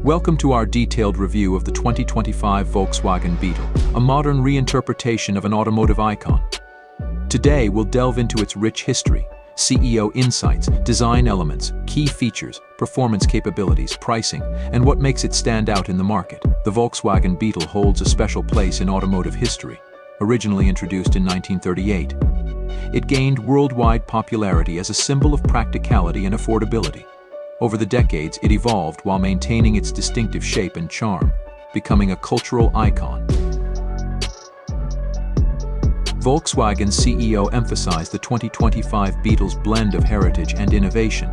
Welcome to our detailed review of the 2025 Volkswagen Beetle, a modern reinterpretation of an automotive icon. Today, we'll delve into its rich history, CEO insights, design elements, key features, performance capabilities, pricing, and what makes it stand out in the market. The Volkswagen Beetle holds a special place in automotive history. Originally introduced in 1938, it gained worldwide popularity as a symbol of practicality and affordability. Over the decades, it evolved while maintaining its distinctive shape and charm, becoming a cultural icon. Volkswagen CEO emphasized the 2025 Beetle's blend of heritage and innovation.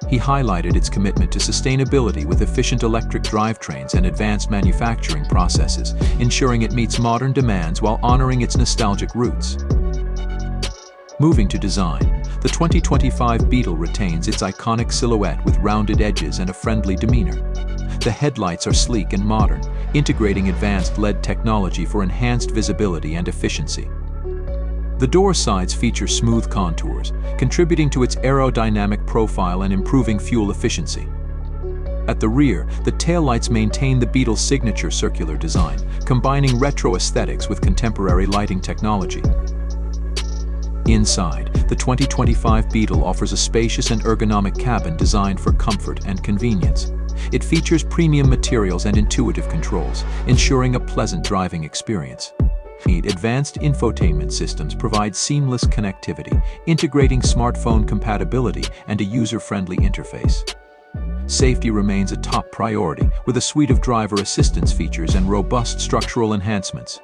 He highlighted its commitment to sustainability with efficient electric drivetrains and advanced manufacturing processes, ensuring it meets modern demands while honoring its nostalgic roots. Moving to design, the 2025 Beetle retains its iconic silhouette with rounded edges and a friendly demeanor. The headlights are sleek and modern, integrating advanced LED technology for enhanced visibility and efficiency. The door sides feature smooth contours, contributing to its aerodynamic profile and improving fuel efficiency. At the rear, the taillights maintain the Beetle's signature circular design, combining retro aesthetics with contemporary lighting technology. Inside, the 2025 Beetle offers a spacious and ergonomic cabin designed for comfort and convenience. It features premium materials and intuitive controls, ensuring a pleasant driving experience. Advanced infotainment systems provide seamless connectivity, integrating smartphone compatibility and a user-friendly interface. Safety remains a top priority, with a suite of driver assistance features and robust structural enhancements.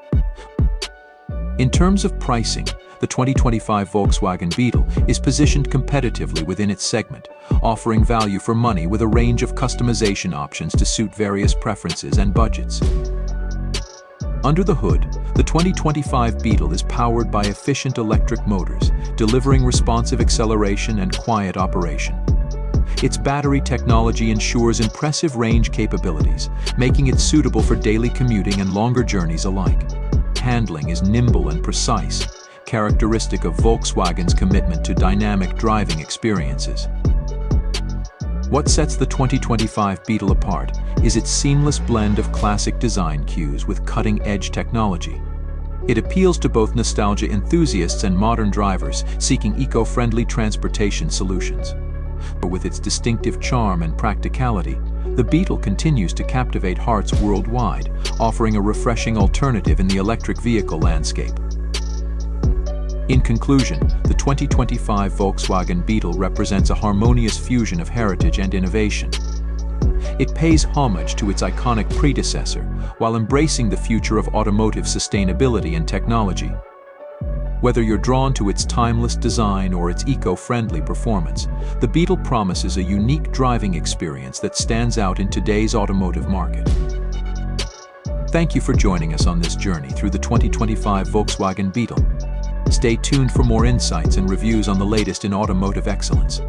In terms of pricing, the 2025 Volkswagen Beetle is positioned competitively within its segment, offering value for money with a range of customization options to suit various preferences and budgets. Under the hood, the 2025 Beetle is powered by efficient electric motors, delivering responsive acceleration and quiet operation. Its battery technology ensures impressive range capabilities, making it suitable for daily commuting and longer journeys alike. Handling is nimble and precise, characteristic of Volkswagen's commitment to dynamic driving experiences. What sets the 2025 Beetle apart is its seamless blend of classic design cues with cutting-edge technology. It appeals to both nostalgia enthusiasts and modern drivers seeking eco-friendly transportation solutions. With its distinctive charm and practicality, the Beetle continues to captivate hearts worldwide, offering a refreshing alternative in the electric vehicle landscape. In conclusion, the 2025 Volkswagen Beetle represents a harmonious fusion of heritage and innovation. It pays homage to its iconic predecessor while embracing the future of automotive sustainability and technology. Whether you're drawn to its timeless design or its eco-friendly performance, the Beetle promises a unique driving experience that stands out in today's automotive market. Thank you for joining us on this journey through the 2025 Volkswagen Beetle. Stay tuned for more insights and reviews on the latest in automotive excellence.